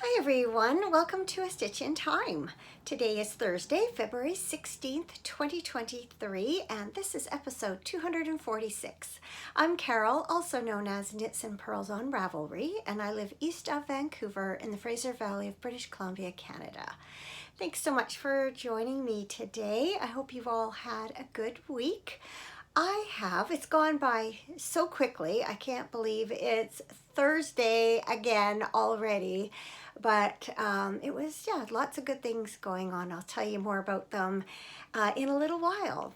Hi everyone, welcome to A Stitch in Time. Today is Thursday, February 16th, 2023, and this is episode 246. I'm Carol, also known as Knits and Pearls on Ravelry, and I live east of Vancouver in the Fraser Valley of British Columbia, Canada. Thanks so much for joining me today. I hope you've all had a good week. I have. It's gone by so quickly. I can't believe it's Thursday again already. But it was, lots of good things going on. I'll tell you more about them in a little while.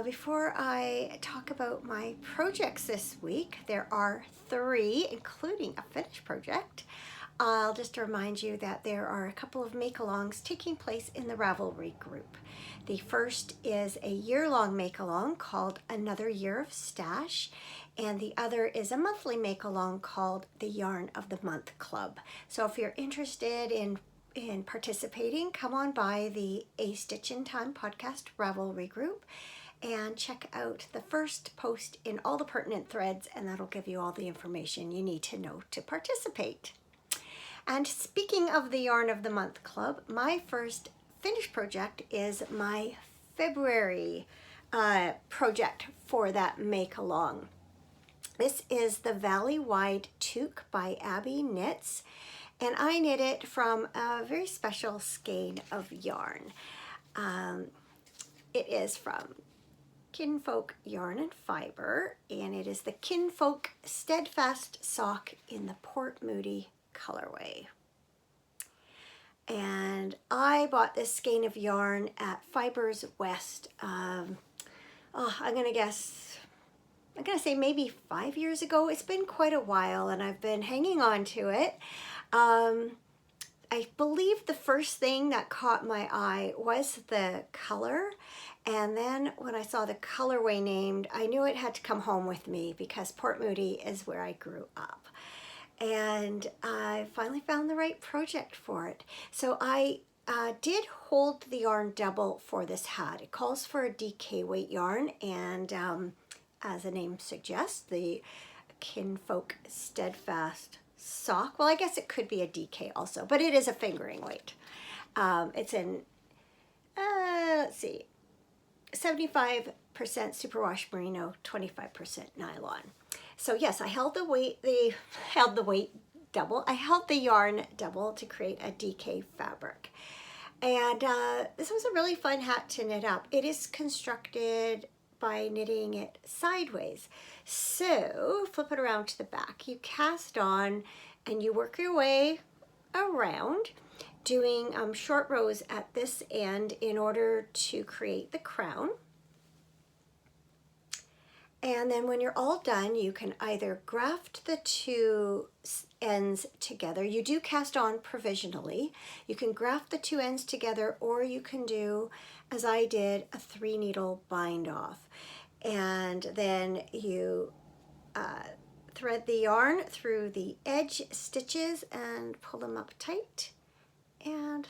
Before I talk about my projects this week, there are 3, including a finished project. I'll just remind you that there are a couple of make-alongs taking place in the Ravelry group. The first is a year-long make-along called Another Year of Stash, and the other is a monthly make-along called the Yarn of the Month Club. So if you're interested in participating, come on by the A Stitch in Time podcast Ravelry group and check out the first post in all the pertinent threads, and that'll give you all the information you need to know to participate. And speaking of the Yarn of the Month Club, my first finished project is my February project for that make-along. This is the Valley-Wide Toque by Abby Knits, and I knit it from a very special skein of yarn. It is from Kinfolk Yarn and Fiber, and it is the Kinfolk Steadfast Sock in the Port Moody colorway. And I bought this skein of yarn at Fibers West. I'm gonna say maybe 5 years ago. It's been quite a while, and I've been hanging on to it. I believe the first thing that caught my eye was the color, and then when I saw the colorway named, I knew it had to come home with me because Port Moody is where I grew up. And I finally found the right project for it. So I did hold the yarn double for this hat. It calls for a DK weight yarn, and as the name suggests, the Kinfolk Steadfast Sock. Well, I guess it could be a DK also, but it is a fingering weight. It's in, let's see, 75% superwash merino, 25% nylon. So yes, I held the weight double. I held the yarn double to create a DK fabric. And this was a really fun hat to knit up. It is constructed by knitting it sideways. So flip it around to the back. You cast on and you work your way around, doing short rows at this end in order to create the crown. And then when you're all done, you can either graft the two ends together. You do cast on provisionally. You can graft the two ends together, or you can do, as I did, a 3-needle bind off. And then you thread the yarn through the edge stitches and pull them up tight, and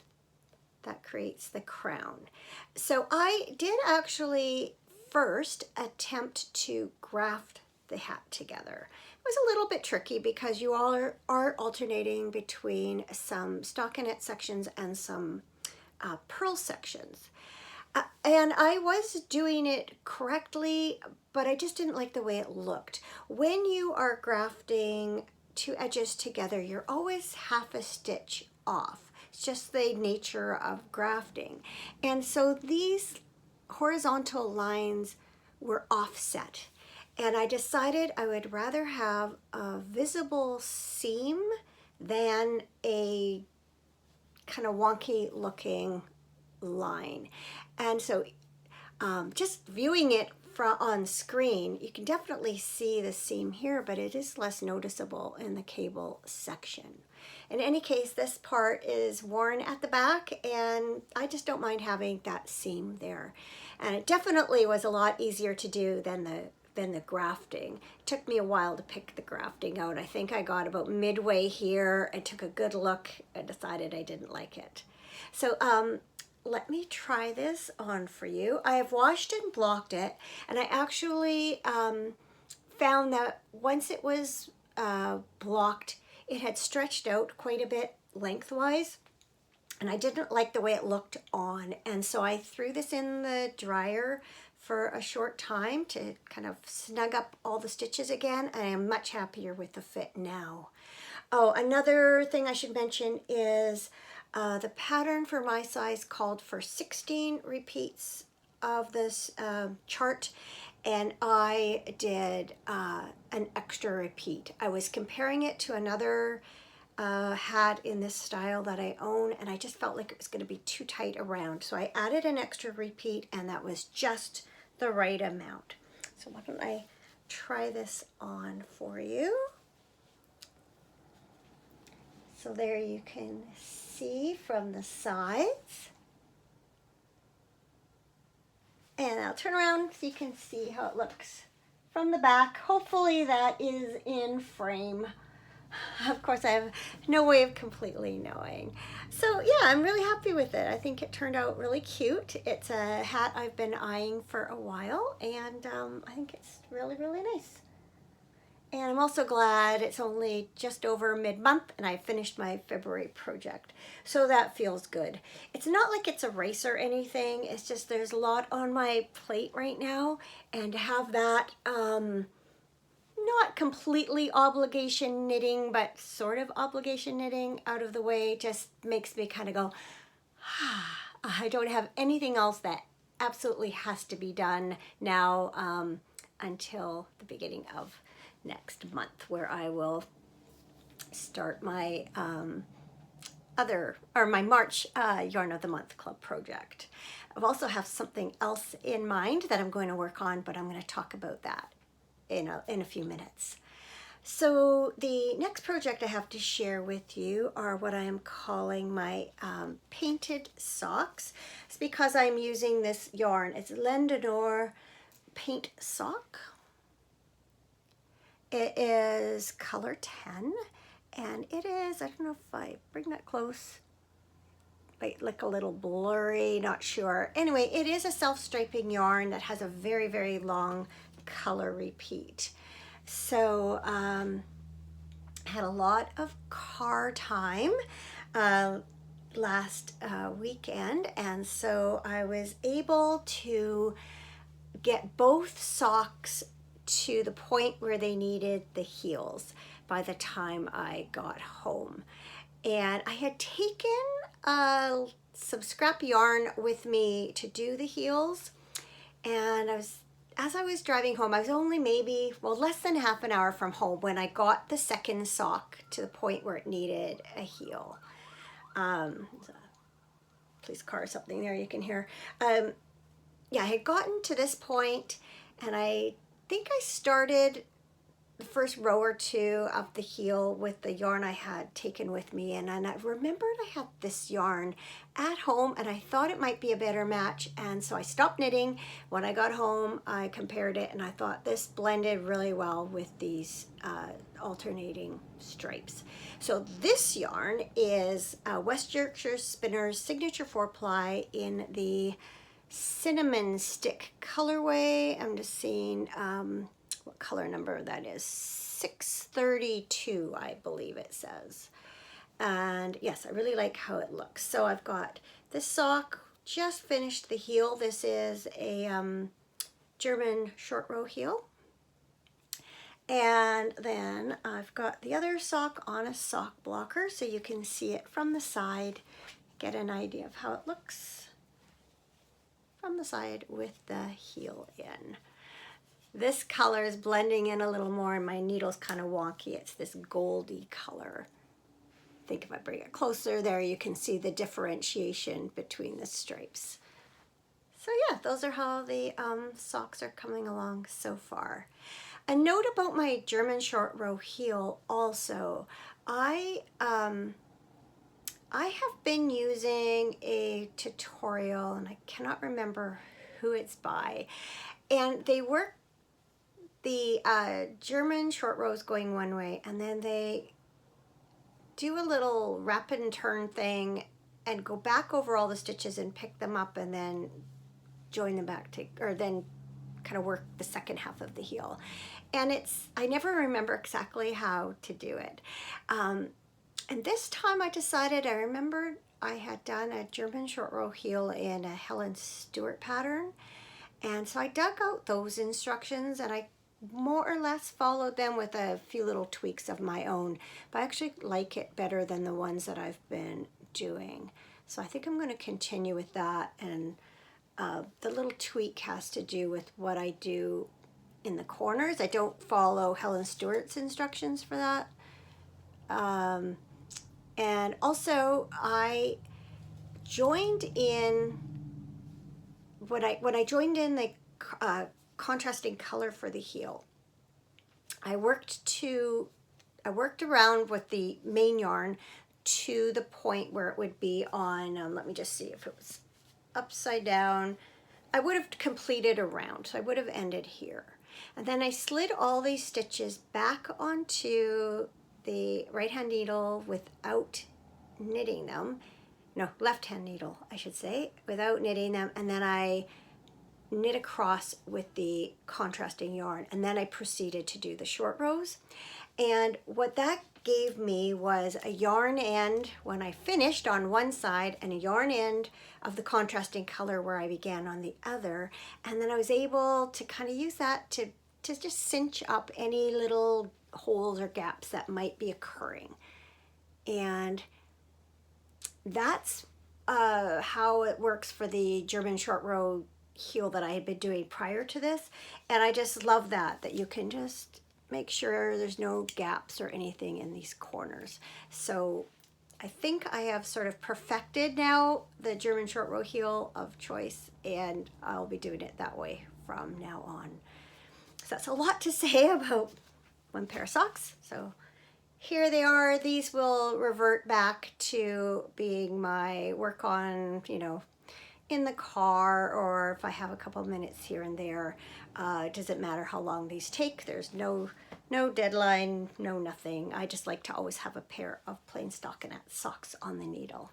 that creates the crown. So I did actually first attempt to graft the hat together. It was a little bit tricky because you all are alternating between some stockinette sections and some purl sections. And I was doing it correctly, but I just didn't like the way it looked. When you are grafting two edges together, you're always half a stitch off. It's just the nature of grafting. And so these horizontal lines were offset, and I decided I would rather have a visible seam than a kind of wonky looking line. And so just viewing it on screen, you can definitely see the seam here, but it is less noticeable in the cable section. In any case, this part is worn at the back, and I just don't mind having that seam there. And it definitely was a lot easier to do than the grafting. It took me a while to pick the grafting out. I think I got about midway here and took a good look and decided I didn't like it. So let me try this on for you. I have washed and blocked it, and I actually found that once it was blocked, it had stretched out quite a bit lengthwise, and I didn't like the way it looked on. And so I threw this in the dryer for a short time to kind of snug up all the stitches again. I am much happier with the fit now. Oh, another thing I should mention is the pattern for my size called for 16 repeats of this chart, and I did an extra repeat. I was comparing it to another hat in this style that I own, and I just felt like it was going to be too tight around, so I added an extra repeat, and that was just the right amount. So why don't I try this on for you? So there you can see from the sides, and I'll turn around so you can see how it looks from the back. Hopefully that is in frame. Of course, I have no way of completely knowing. So yeah, I'm really happy with it. I think it turned out really cute. It's a hat I've been eyeing for a while, and I think it's really, really nice. And I'm also glad it's only just over mid-month and I finished my February project. So that feels good. It's not like it's a race or anything. It's just there's a lot on my plate right now, and to have that not completely obligation knitting, but sort of obligation knitting out of the way just makes me kind of go, I don't have anything else that absolutely has to be done now until the beginning of next month, where I will start my my March Yarn of the Month Club project. I also have something else in mind that I'm going to work on, but I'm going to talk about that in a few minutes. So the next project I have to share with you are what I am calling my painted socks. It's because I'm using this yarn. It's Lendenor Paint Sock. It is color 10, and it is, I don't know if I bring that close, might look a little blurry, not sure. Anyway, it is a self-striping yarn that has a very, very long color repeat. So I had a lot of car time last weekend, and so I was able to get both socks to the point where they needed the heels by the time I got home. And I had taken some scrap yarn with me to do the heels, and as I was driving home, I was only maybe, well, less than half an hour from home when I got the second sock to the point where it needed a heel. There's a police car or something there you can hear. Yeah, I had gotten to this point, and I think I started the first row or two of the heel with the yarn I had taken with me, and I remembered I had this yarn at home and I thought it might be a better match, and so I stopped knitting. When I got home, I compared it and I thought this blended really well with these alternating stripes. So this yarn is West Yorkshire Spinners Signature 4-ply in the cinnamon stick colorway. I'm just seeing what color number that is. 632, I believe it says. And yes, I really like how it looks. So I've got this sock, just finished the heel. This is a German short row heel. And then I've got the other sock on a sock blocker, so you can see it from the side, get an idea of how it looks from the side with the heel in. This color is blending in a little more, and my needle's kind of wonky. It's this goldy color. I think if I bring it closer there, you can see the differentiation between the stripes. So yeah, those are how the socks are coming along so far. A note about my German short row heel also. I have been using a tutorial, and I cannot remember who it's by, and they work the German short rows going one way, and then they do a little wrap and turn thing and go back over all the stitches and pick them up and then join them back to, or then kind of work the second half of the heel. And I never remember exactly how to do it. And this time I decided, I remembered I had done a German short row heel in a Helen Stewart pattern. And so I dug out those instructions and I more or less followed them with a few little tweaks of my own. But I actually like it better than the ones that I've been doing. So I think I'm going to continue with that. And the little tweak has to do with what I do in the corners. I don't follow Helen Stewart's instructions for that. And also I joined in, when I joined in the contrasting color for the heel, I worked around with the main yarn to the point where it would be on, let me just see if it was upside down. I would have completed a round, so I would have ended here. And then I slid all these stitches back onto the right hand needle without knitting them. No, left hand needle, I should say, without knitting them. And then I knit across with the contrasting yarn. And then I proceeded to do the short rows. And what that gave me was a yarn end when I finished on one side and a yarn end of the contrasting color where I began on the other. And then I was able to kind of use that to just cinch up any little holes or gaps that might be occurring. And that's how it works for the German short row heel that I had been doing prior to this. And I just love that you can just make sure there's no gaps or anything in these corners. So I think I have sort of perfected now the German short row heel of choice, and I'll be doing it that way from now on. So that's a lot to say about one pair of socks. So here they are. These will revert back to being my work on, in the car, or if I have a couple minutes here and there. It doesn't matter how long these take. There's no deadline, no nothing. I just like to always have a pair of plain stockinette socks on the needle.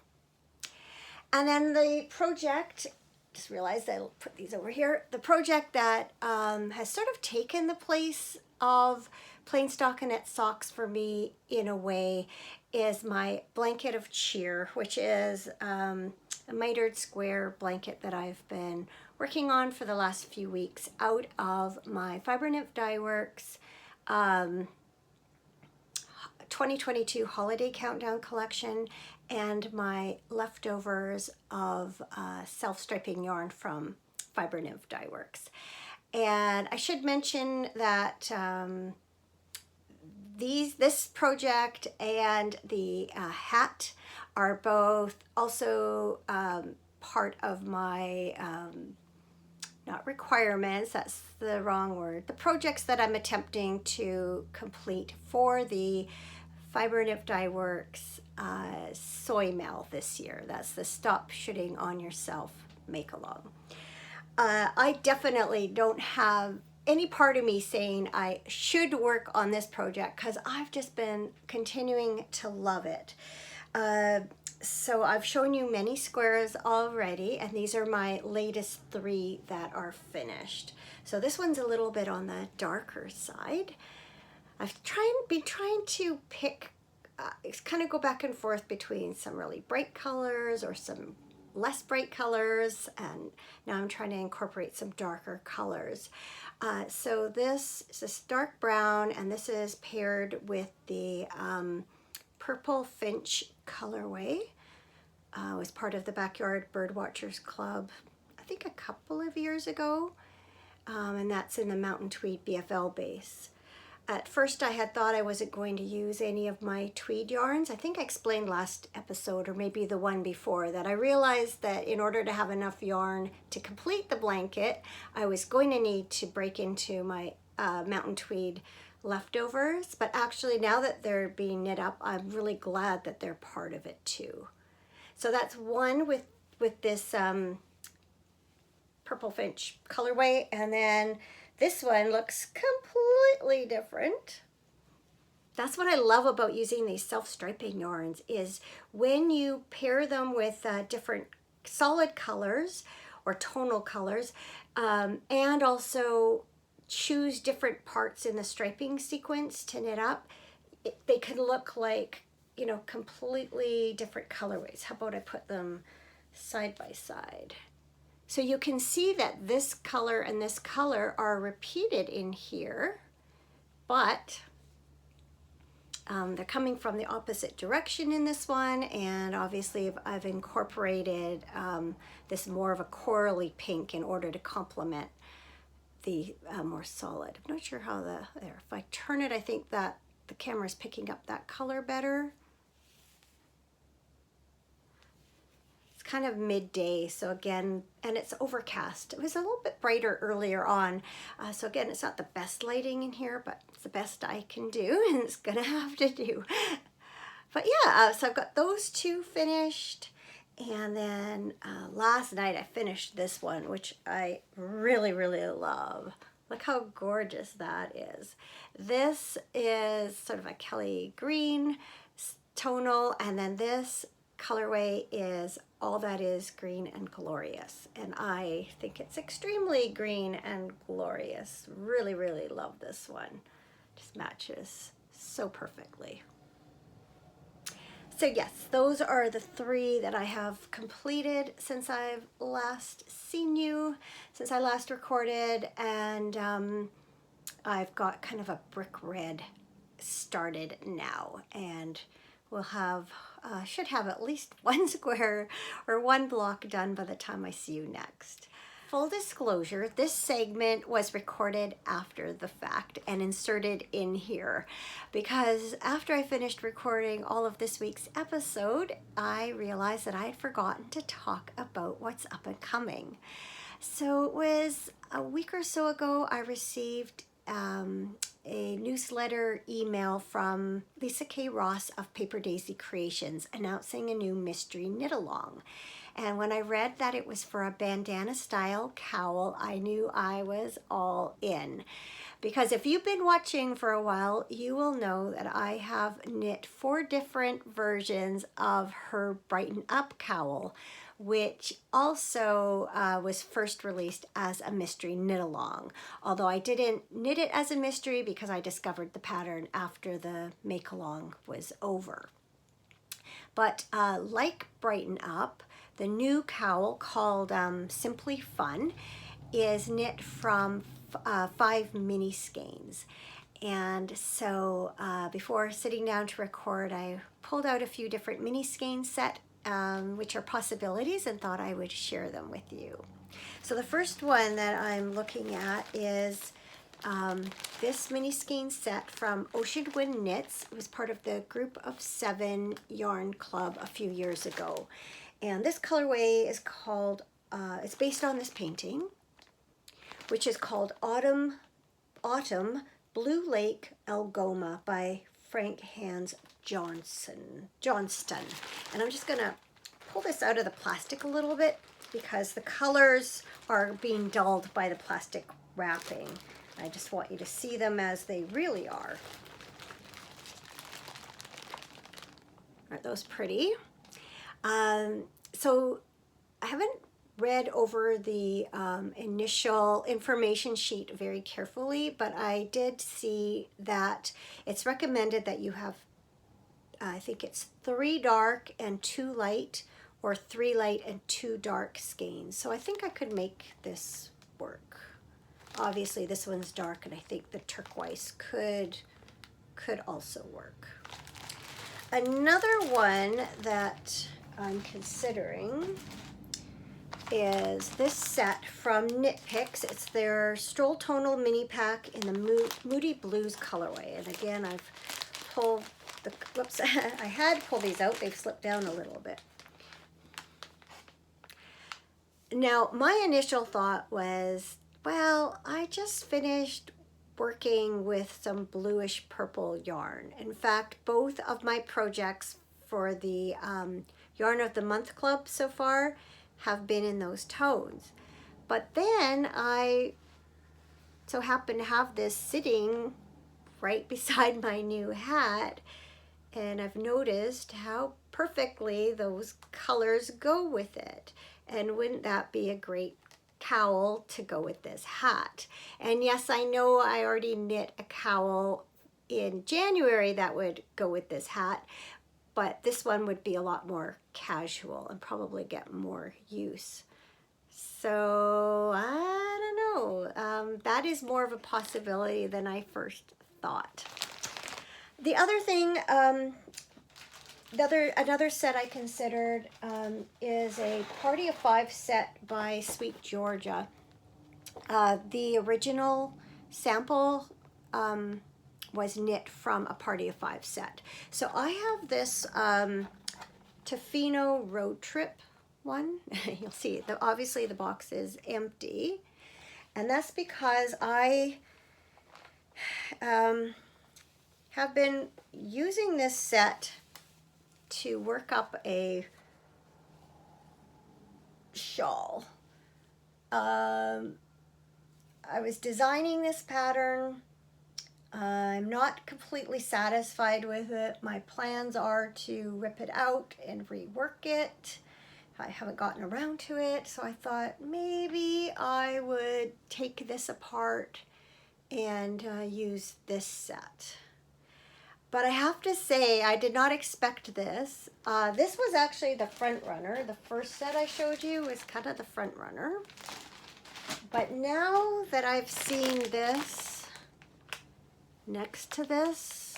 And then the project, just realized I'll put these over here. The project that has sort of taken the place of plain stockinette socks for me in a way is my blanket of cheer, which is a mitered square blanket that I've been working on for the last few weeks out of my Fiber Nymph Dye Works 2022 Holiday Countdown Collection and my leftovers of self-striping yarn from Fiber Nymph Dye Works. And I should mention that this project and the hat are both also part of my, not requirements, that's the wrong word, the projects that I'm attempting to complete for the Fiber Nymph Dye Works Soy Mail this year. That's the Stop Shooting on Yourself make-along. I definitely don't have any part of me saying I should work on this project because I've just been continuing to love it. So I've shown you many squares already, and these are my latest 3 that are finished. So this one's a little bit on the darker side. I've been trying to pick, kind of go back and forth between some really bright colors or some less bright colors, and now I'm trying to incorporate some darker colors. So this is this dark brown, and this is paired with the Purple Finch colorway. It was part of the Backyard Birdwatchers Club, I think a couple of years ago, and that's in the Mountain Tweed BFL base. At first I had thought I wasn't going to use any of my tweed yarns. I think I explained last episode, or maybe the one before, that I realized that in order to have enough yarn to complete the blanket, I was going to need to break into my Mountain Tweed leftovers. But actually, now that they're being knit up, I'm really glad that they're part of it too. So that's one with this Purple Finch colorway, and then this one looks completely different. That's what I love about using these self-striping yarns, is when you pair them with different solid colors or tonal colors, and also choose different parts in the striping sequence to knit up. They can look like, you know, completely different colorways. How about I put them side by side? So you can see that this color and this color are repeated in here, but they're coming from the opposite direction in this one, and obviously I've incorporated this more of a corally pink in order to complement the more solid. I'm not sure how there. If I turn it, I think that the camera's picking up that color better. It's kind of midday, so again, and it's overcast. It was a little bit brighter earlier on, so again, it's not the best lighting in here, but it's the best I can do, and it's gonna have to do. But yeah, so I've got those two finished, and then last night I finished this one, which I really, really love. Look how gorgeous that is. This is sort of a Kelly green tonal, and then this colorway is All That Is Green and Glorious. And I think it's extremely green and glorious. Really, really love this one. Just matches so perfectly. So yes, those are the three that I have completed since I've last seen you, since I last recorded, and I've got kind of a brick red started now, and we'll have, should have at least one square or one block done by the time I see you next. Full disclosure, this segment was recorded after the fact and inserted in here because after I finished recording all of this week's episode, I realized that I had forgotten to talk about what's up and coming. So it was a week or so ago, I received a newsletter email from Lisa K. Ross of Paper Daisy Creations announcing a new mystery knit along. And when I read that it was for a bandana style cowl, I knew I was all in. Because if you've been watching for a while, you will know that I have knit 4 different versions of her Brighten Up cowl, which also was first released as a mystery knit along. Although I didn't knit it as a mystery because I discovered the pattern after the make along was over. But like Brighten Up, the new cowl called Simply Fun is knit from 5 mini skeins. And so before sitting down to record, I pulled out a few different mini skein set, which are possibilities, and thought I would share them with you. So the first one that I'm looking at is this mini skein set from Ocean Wind Knits. It was part of the Group of 7 yarn club a few years ago. And this colorway is called, it's based on this painting, which is called Autumn Blue Lake Algoma by Frank Hans Johnston. And I'm just gonna pull this out of the plastic a little bit because the colors are being dulled by the plastic wrapping. I just want you to see them as they really are. Aren't those pretty? So I haven't read over the initial information sheet very carefully, but I did see that it's recommended that you have, I think it's 3 dark and 2 light, or 3 light and 2 dark skeins. So I think I could make this work. Obviously this one's dark, and I think the turquoise could also work. Another one that I'm considering is this set from Knit Picks. It's their Stroll Tonal Mini Pack in the Moody Blues colorway. And again, I've pulled the, whoops, I had pulled these out. They've slipped down a little bit. Now, my initial thought was, well, I just finished working with some bluish purple yarn. In fact, both of my projects for the Yarn of the Month Club so far have been in those tones. But then I so happen to have this sitting right beside my new hat, and I've noticed how perfectly those colors go with it. And wouldn't that be a great cowl to go with this hat? And yes, I know I already knit a cowl in January that would go with this hat, but this one would be a lot more casual and probably get more use. So I don't know. That is more of a possibility than I first thought. The other thing, another set I considered is a Party of Five set by Sweet Georgia. The original sample was knit from a Party of Five set. So I have this Tofino Road Trip one. You'll see, obviously the box is empty. And that's because I have been using this set to work up a shawl. I was designing this pattern. I'm not completely satisfied with it. My plans are to rip it out and rework it. I haven't gotten around to it, so I thought maybe I would take this apart and use this set. But I have to say, I did not expect this. This was actually the front runner. The first set I showed you was kind of the front runner. But now that I've seen this next to this,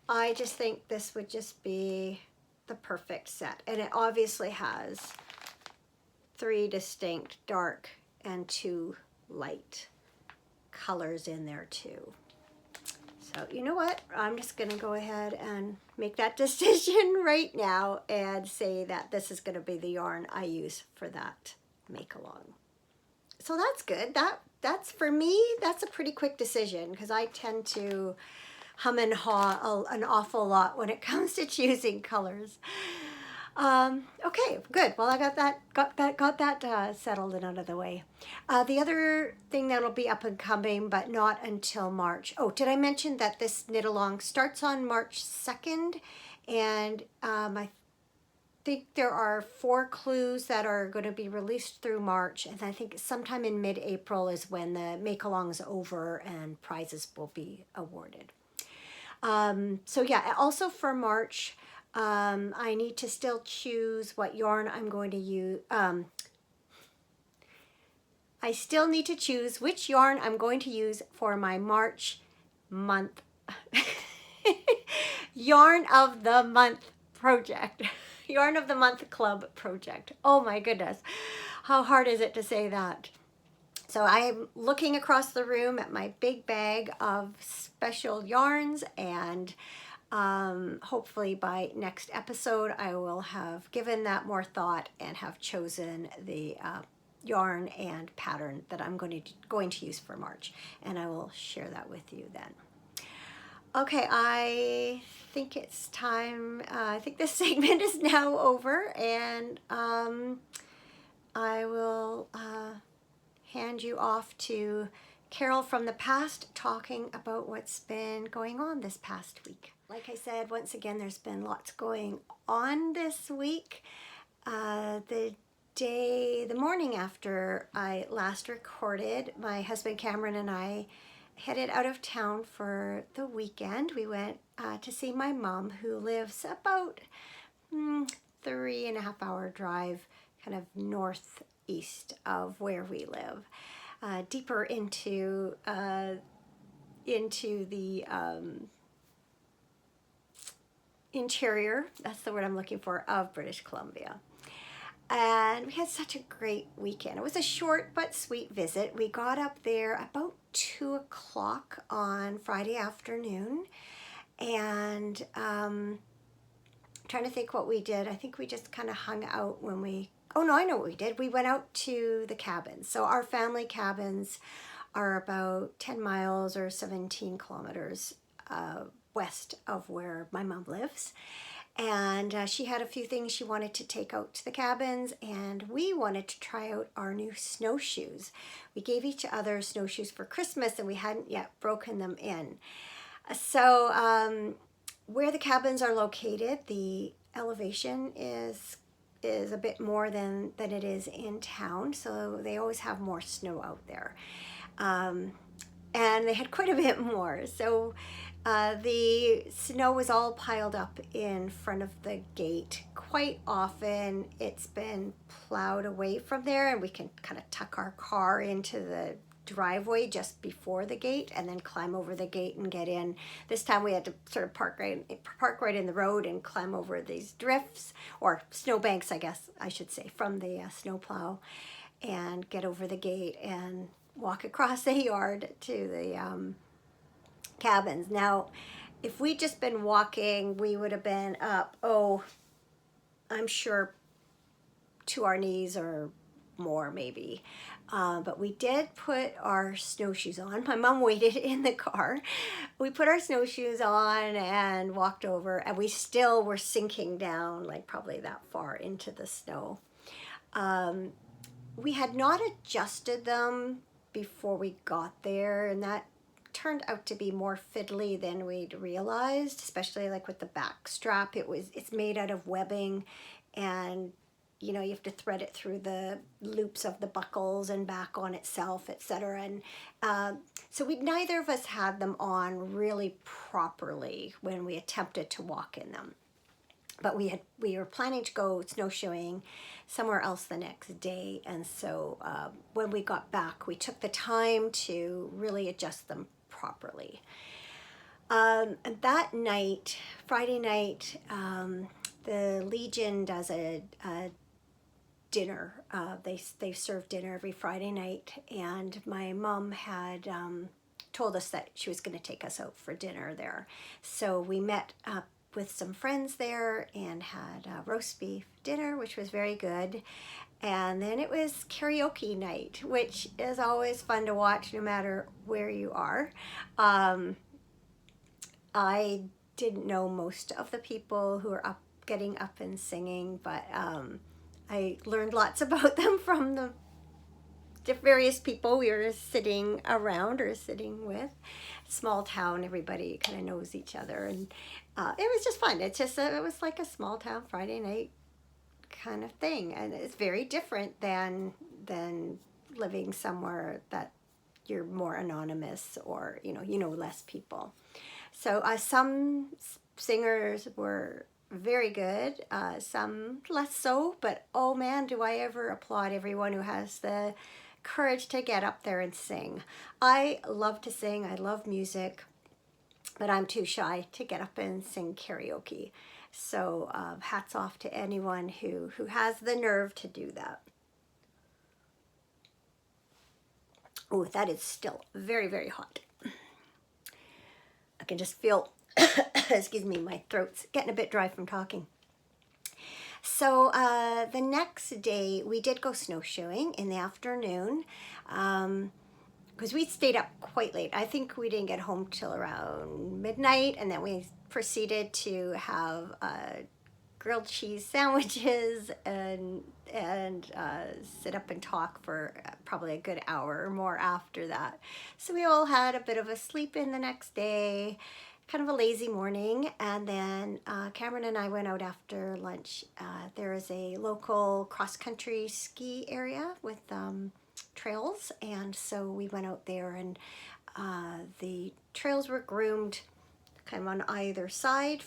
I just think this would just be the perfect set. And it obviously has 3 distinct dark and 2 light colors in there too. So you know what? I'm just going to go ahead and make that decision right now and say that this is going to be the yarn I use for that make along. So that's good. That's for me, that's a pretty quick decision because I tend to hum and haw an awful lot when it comes to choosing colors. Okay, good. Well, I got that settled and out of the way. The other thing that'll be up and coming, but not until March. Oh, did I mention that this knit along starts on March 2nd? And I think there are 4 clues that are going to be released through March. And I think sometime in mid-April is when the make-along is over and prizes will be awarded. So yeah, also for March, I need to still choose what yarn I'm going to use. I still need to choose which yarn I'm going to use for my March month Yarn of the Month project. Yarn of the Month Club project. Oh my goodness. How hard is it to say that? So I'm looking across the room at my big bag of special yarns, and hopefully by next episode I will have given that more thought and have chosen the yarn and pattern that I'm going to use for March, and I will share that with you then. Okay, I think it's time. I think this segment is now over, and I will hand you off to Carol from the past talking about what's been going on this past week. Like I said, once again, there's been lots going on this week. The morning after I last recorded, my husband Cameron and I headed out of town for the weekend. We went to see my mom, who lives about 3.5 hour drive kind of northeast of where we live, deeper into the interior, that's the word I'm looking for, of British Columbia. And we had such a great weekend. It was a short but sweet visit. We got up there about 2 o'clock on Friday afternoon, and trying to think what we did. I think we just kind of hung out when we, oh no, I know what we did. We went out to the cabins. So our family cabins are about 10 miles or 17 kilometers west of where my mom lives. And she had a few things she wanted to take out to the cabins, and we wanted to try out our new snowshoes. We gave each other snowshoes for Christmas, and we hadn't yet broken them in. So Where the cabins are located, the elevation is a bit more than it is in town, so they always have more snow out there. Um, and they had quite a bit more. So the snow was all piled up in front of the gate. Quite often it's been plowed away from there, and we can kind of tuck our car into the driveway just before the gate and then climb over the gate and get in. This time we had to sort of park right in the road and climb over these drifts, or snowbanks, I guess I should say, from the snowplow, and get over the gate and walk across the yard to the cabins. Now, if we'd just been walking, we would have been up, oh, I'm sure to our knees or more maybe. But we did put our snowshoes on. My mom waited in the car. We put our snowshoes on and walked over, and we still were sinking down like probably that far into the snow. We had not adjusted them before we got there, and that turned out to be more fiddly than we'd realized, especially like with the back strap. It's made out of webbing, and you know, you have to thread it through the loops of the buckles and back on itself, etc. And so neither of us had them on really properly when we attempted to walk in them. But we were planning to go snowshoeing somewhere else the next day, and so when we got back, we took the time to really adjust them properly. And that night, Friday night, the Legion does a dinner. They serve dinner every Friday night, and my mom had told us that she was going to take us out for dinner there. So we met up with some friends there and had roast beef dinner, which was very good. And then it was karaoke night, which is always fun to watch no matter where you are. I didn't know most of the people who were getting up and singing, but I learned lots about them from the various people we were sitting around or sitting with. Small town, everybody kind of knows each other, and it was just fun. It was like a small town Friday night kind of thing, and it's very different than living somewhere that you're more anonymous, or you know less people. So some singers were very good, some less so, but oh man, do I ever applaud everyone who has the courage to get up there and sing. I love to sing, I love music, but I'm too shy to get up and sing karaoke. So hats off to anyone who has the nerve to do that. Oh, that is still very, very hot. I can just feel, excuse me, my throat's getting a bit dry from talking. So the next day we did go snowshoeing in the afternoon, because we stayed up quite late. I think we didn't get home till around midnight, and then we proceeded to have grilled cheese sandwiches and sit up and talk for probably a good hour or more after that. So we all had a bit of a sleep in the next day, kind of a lazy morning, and then Cameron and I went out after lunch. There is a local cross-country ski area with trails, and so we went out there, and the trails were groomed kind of on either side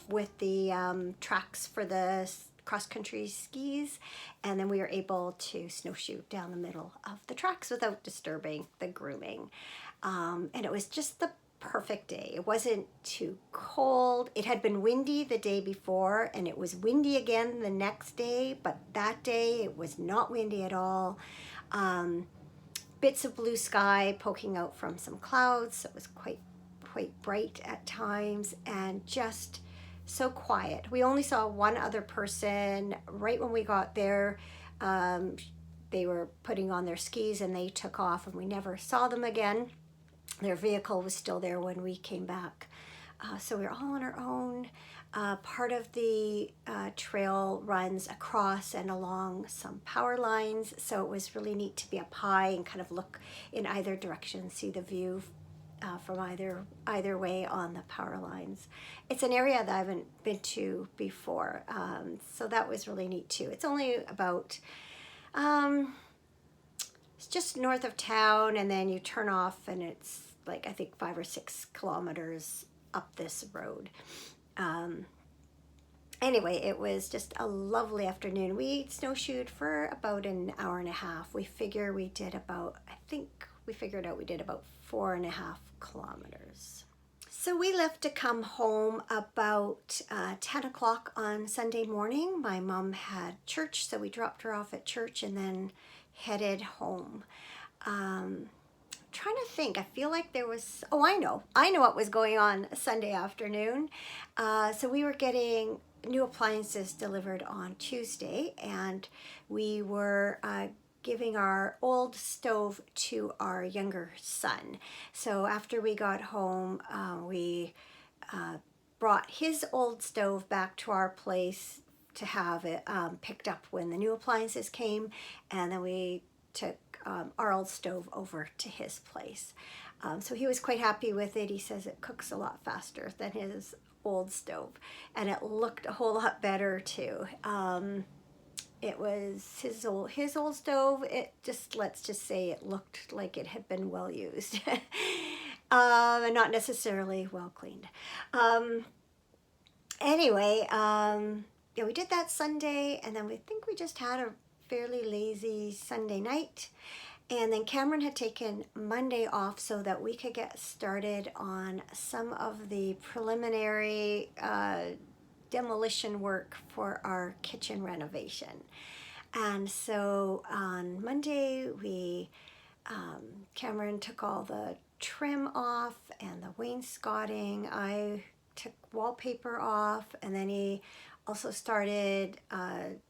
with the tracks for the cross-country skis, and then we were able to snowshoe down the middle of the tracks without disturbing the grooming. And it was just the perfect day. It wasn't too cold. It had been windy the day before, and it was windy again the next day, but that day it was not windy at all. Bits of blue sky poking out from some clouds, so it was quite bright at times, and just so quiet. We only saw one other person right when we got there. They were putting on their skis and they took off, and we never saw them again. Their vehicle was still there when we came back. So we were all on our own. Part of the trail runs across and along some power lines, so it was really neat to be up high and kind of look in either direction, see the view from either way on the power lines. It's an area that I haven't been to before, so that was really neat too. It's only about it's just north of town, and then you turn off, and it's like I think 5 or 6 kilometers up this road. Anyway, it was just a lovely afternoon. We snowshoed for about an hour and a half. We figured out we did about 4.5 kilometers. So we left to come home about 10 o'clock on Sunday morning. My mom had church, so we dropped her off at church and then headed home. Trying to think, I feel like there was, I know what was going on Sunday afternoon. So we were getting new appliances delivered on Tuesday, and we were giving our old stove to our younger son. So after we got home, we brought his old stove back to our place to have it picked up when the new appliances came, and then we took our old stove over to his place. So he was quite happy with it. He says it cooks a lot faster than his old stove, and it looked a whole lot better too. It was his old stove. Let's just say it looked like it had been well used, and not necessarily well cleaned. Anyway, yeah, we did that Sunday, and then we think we just had a fairly lazy Sunday night. And then Cameron had taken Monday off so that we could get started on some of the preliminary demolition work for our kitchen renovation. And so on Monday, Cameron took all the trim off and the wainscoting. I took wallpaper off, and then he also started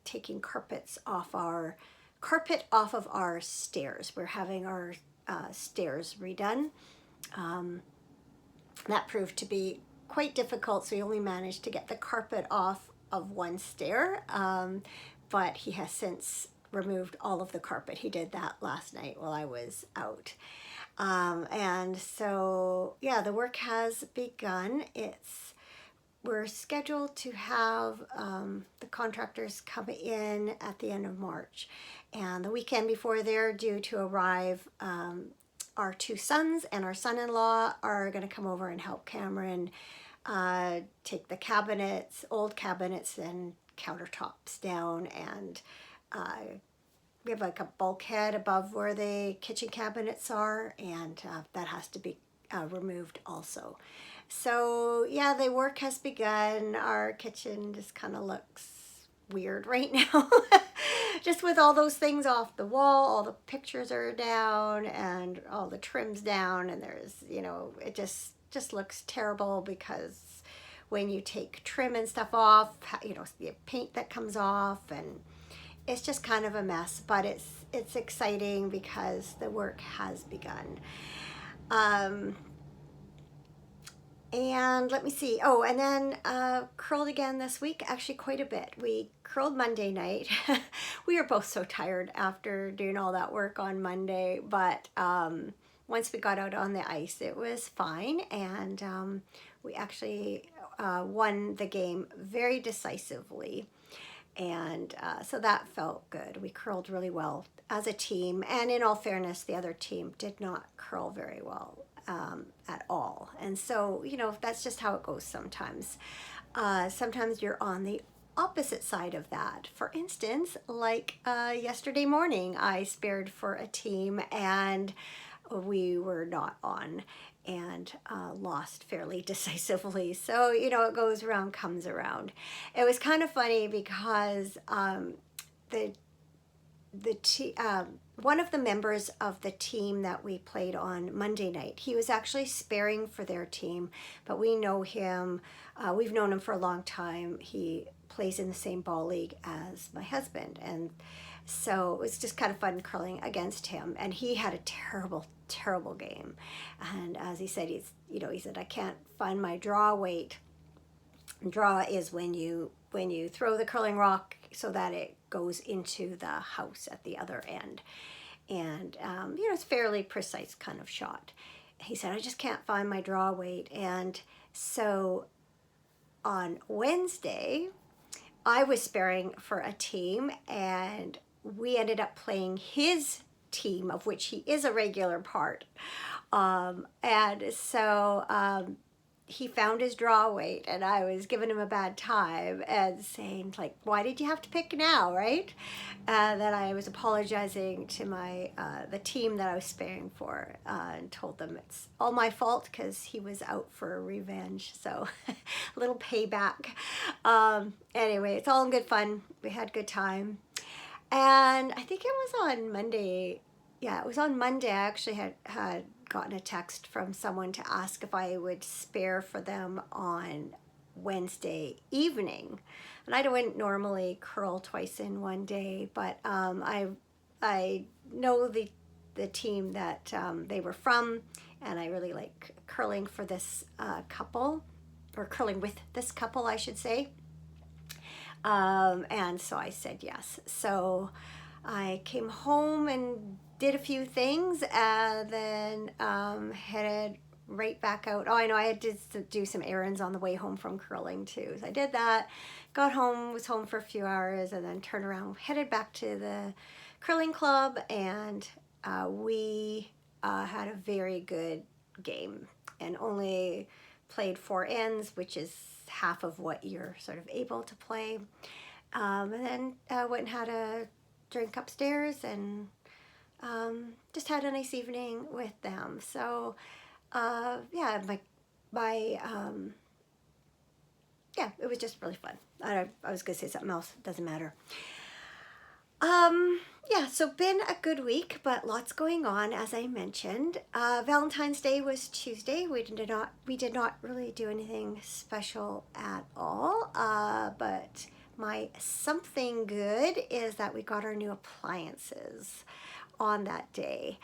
taking carpet off of our stairs. We're having our stairs redone. That proved to be quite difficult, so he only managed to get the carpet off of one stair, but he has since removed all of the carpet. He did that last night while I was out. And so, yeah, the work has begun. We're scheduled to have the contractors come in at the end of March. And the weekend before they're due to arrive, our 2 sons and our son-in-law are going to come over and help Cameron take the old cabinets and countertops down. And we have like a bulkhead above where the kitchen cabinets are, and that has to be removed also. So yeah, the work has begun. Our kitchen just kind of looks weird right now. Just with all those things off the wall, all the pictures are down and all the trims down, and there's, it just looks terrible because when you take trim and stuff off, the paint that comes off, and it's just kind of a mess, but it's exciting because the work has begun. And let me see. Oh, and then curled again this week, actually quite a bit. We curled Monday night. We were both so tired after doing all that work on Monday, but once we got out on the ice, it was fine, and we actually won the game very decisively, and so that felt good. We curled really well as a team, and in all fairness, the other team did not curl very well at all. And so, that's just how it goes sometimes. Sometimes you're on the opposite side of that. For instance, like yesterday morning, I spared for a team and we were not on, and lost fairly decisively. So, it goes around, comes around. It was kind of funny because one of the members of the team that we played on Monday night, he was actually sparing for their team, but we know him. We've known him for a long time. He plays in the same ball league as my husband, and so it was just kind of fun curling against him. And he had a terrible, terrible game. And as he said, he said, I can't find my draw weight. Draw is when you throw the curling rock so that it goes into the house at the other end. And, it's a fairly precise kind of shot. he said, I just can't find my draw weight. And so on Wednesday, I was sparing for a team, and we ended up playing his team, of which he is a regular part. And so he found his draw weight, and I was giving him a bad time and saying, like, why did you have to pick now, right? And then I was apologizing to my the team that I was sparing for, and told them it's all my fault because he was out for revenge. So a little payback. Anyway, it's all in good fun. We had a good time. And I think it was on Monday. Yeah, it was on Monday. I actually had gotten a text from someone to ask if I would spare for them on Wednesday evening. And I don't normally curl twice in one day, but I know the team that they were from, and I really like curling for this couple, or curling with this couple, I should say. And so I said yes. So I came home and did a few things, and then headed right back out. Oh, I know I had to do some errands on the way home from curling too. So I did that, got home, was home for a few hours, and then turned around, headed back to the curling club, and we had a very good game and only played 4 ends, which is half of what you're sort of able to play. And then went and had a drink upstairs, and just had a nice evening with them. So yeah, yeah, it was just really fun. I was gonna say something else, doesn't matter. Yeah, so been a good week, but lots going on, as I mentioned. Valentine's Day was Tuesday. We did not really do anything special at all. But my something good is that we got our new appliances on that day.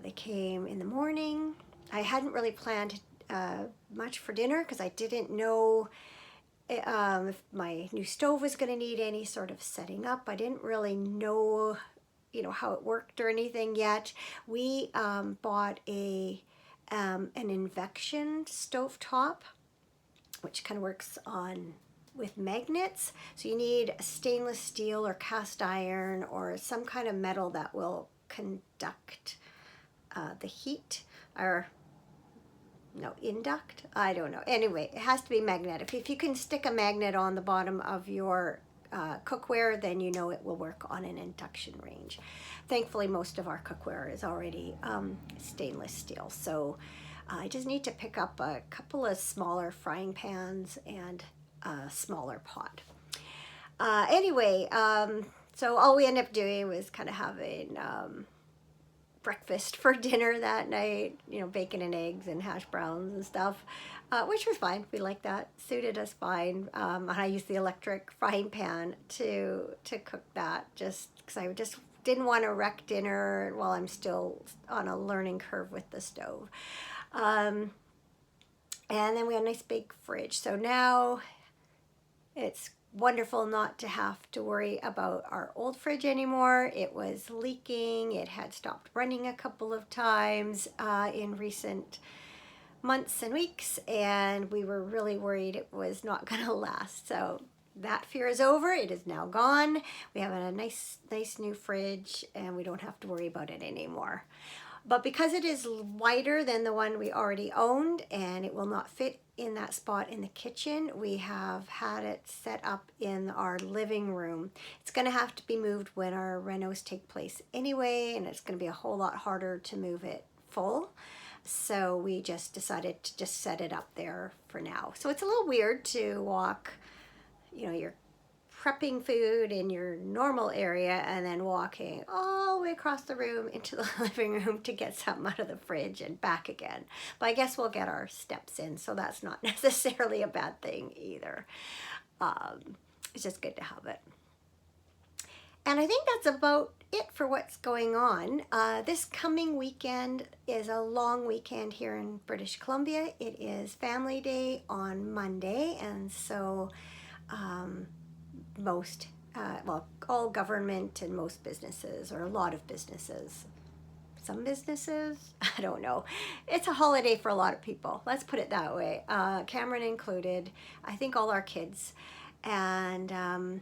They came in the morning. I hadn't really planned much for dinner because I didn't know if my new stove was going to need any sort of setting up. I didn't really know, how it worked or anything yet. We bought an induction stove top, which kind of works with magnets. So you need stainless steel or cast iron or some kind of metal that will conduct the heat, or no, induct? I don't know. Anyway, it has to be magnetic. If you can stick a magnet on the bottom of your cookware, then you know it will work on an induction range. Thankfully, most of our cookware is already stainless steel. So I just need to pick up a couple of smaller frying pans and a smaller pot. Anyway, so all we ended up doing was kind of having breakfast for dinner that night, bacon and eggs and hash browns and stuff, which was fine. We liked that. Suited us fine. And I used the electric frying pan to cook that, just because I just didn't want to wreck dinner while I'm still on a learning curve with the stove. And then we had a nice big fridge. So now it's wonderful not to have to worry about our old fridge anymore. It was leaking. It had stopped running a couple of times in recent months and weeks, and we were really worried it was not going to last. So that fear is over. It is now gone. We have a nice new fridge, and we don't have to worry about it anymore. But because it is wider than the one we already owned, and it will not fit in that spot in the kitchen, we have had it set up in our living room. It's going to have to be moved when our renos take place anyway, and it's going to be a whole lot harder to move it full. So we just decided to just set it up there for now. So it's a little weird to walk, you're prepping food in your normal area and then walking all the way across the room into the living room to get something out of the fridge and back again. But I guess we'll get our steps in, so that's not necessarily a bad thing either. It's just good to have it. And I think that's about it for what's going on. This coming weekend is a long weekend here in British Columbia. It is Family Day on Monday, and so all government and most businesses, or a lot of businesses, some businesses. I don't know. It's a holiday for a lot of people. Let's put it that way. Cameron included. I think all our kids. And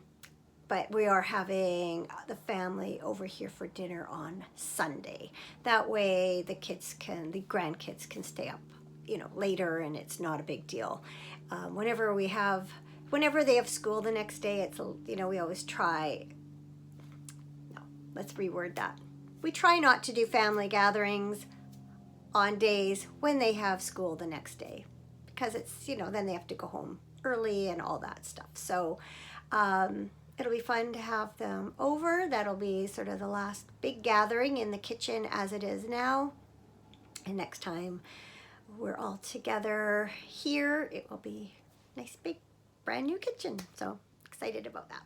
but we are having the family over here for dinner on Sunday. That way the grandkids can stay up, later, and it's not a big deal. Whenever they have school the next day, we always try, no, let's reword that. We try not to do family gatherings on days when they have school the next day, because it's, then they have to go home early and all that stuff. So, it'll be fun to have them over. That'll be sort of the last big gathering in the kitchen as it is now. And next time we're all together here, it will be a nice big brand new kitchen. So excited about that.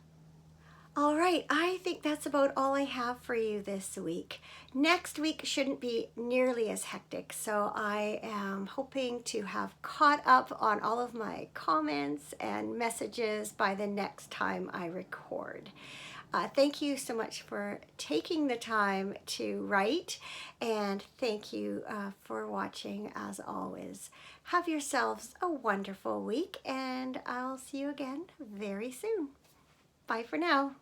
All right, I think that's about all I have for you this week. Next week shouldn't be nearly as hectic, so I am hoping to have caught up on all of my comments and messages by the next time I record. Thank you so much for taking the time to write, and thank you for watching as always. Have yourselves a wonderful week, and I'll see you again very soon. Bye for now.